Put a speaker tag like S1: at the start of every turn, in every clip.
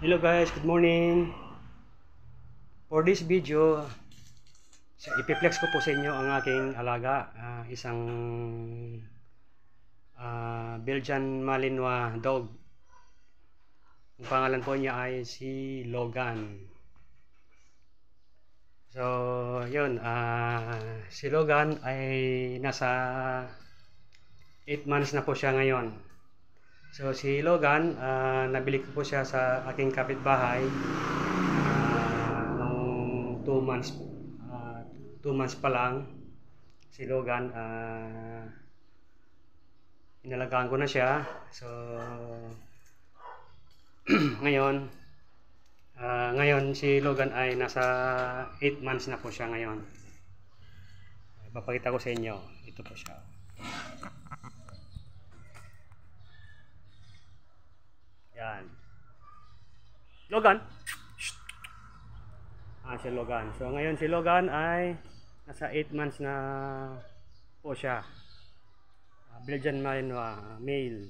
S1: Hello guys, good morning. For this video, ipiplex ko po sa inyo ang aking alaga, isang Belgian Malinois dog. Ang pangalan po niya ay si Logan. So, yun, si Logan ay nasa 8 months na po siya ngayon. So si Logan, nabili ko po siya sa aking kapitbahay nung 2 months, 2 months pa lang. Si Logan, inalagaan ko na siya. So ngayon, si Logan ay nasa 8 months na po siya ngayon. Papakita ko sa inyo. Ito po siya. Yan. Logan. Si Logan. So ngayon si Logan ay nasa 8 months na po siya. Belgian Malinois male.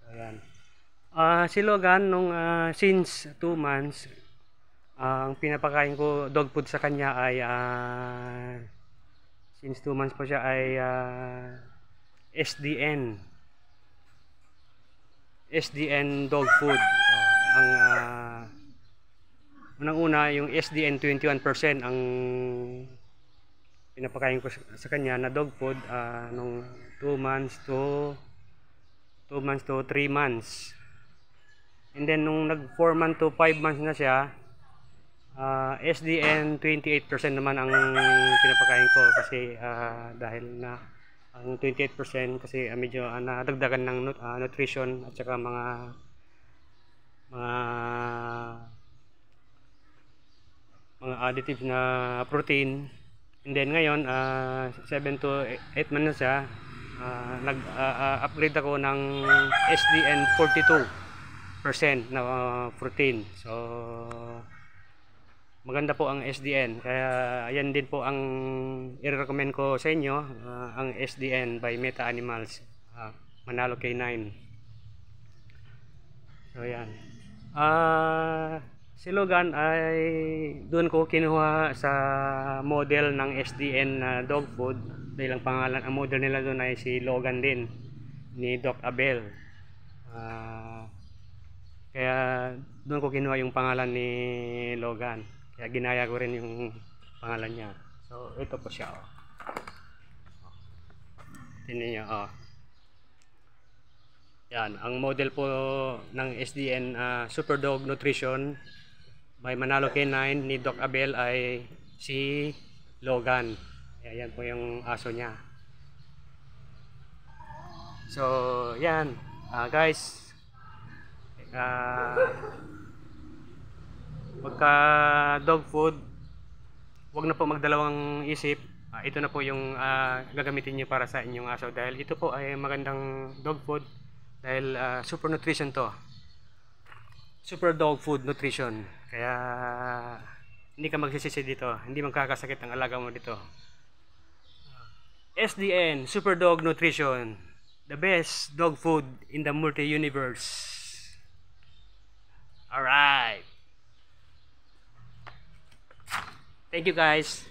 S1: So yan. Si Logan nung since 2 months ang pinapakain ko dog food sa kanya ay since 2 months po siya ay SDN dog food. So, ang unang-una yung SDN 21% ang pinapakain ko sa kanya na dog food nung 2 months to 3 months. And then nung nag 4 months to 5 months na siya, SDN 28% naman ang pinapakain ko kasi dahil na ang 28% kasi medyo nadagdagan ng nutrition at saka mga additives na protein. And then ngayon 7 to 8 months na siya, nag-upgrade ako ng SDN 42% na protein. So maganda po ang SDN, kaya yan din po ang i-recommend ko sa inyo, ang SDN by Meta Animals, Manalo K9. So yan. Si Logan ay doon ko kinuha sa model ng SDN na dog food dahil ang pangalan, ang model nila doon ay si Logan din ni Doc Abel. Kaya doon ko kinuha yung pangalan ni Logan. Kaya ginaya ko rin yung pangalan niya. So ito po siya. Tingnan niyo. Yan, ang model po ng SDN Super Dog Nutrition by Manalo K9 ni Doc Abel ay si Logan. Yan po yung aso niya. So yan, guys, pagka dog food, wag na po magdalawang isip. Ito na po yung gagamitin niyo para sa inyong aso dahil ito po ay magandang dog food dahil super nutrition to, super dog food nutrition, kaya hindi ka magsisisi dito, hindi magkakasakit ang alaga mo dito. SDN Super Dog Nutrition, the best dog food in the multi-universe. Alright. Thank you guys.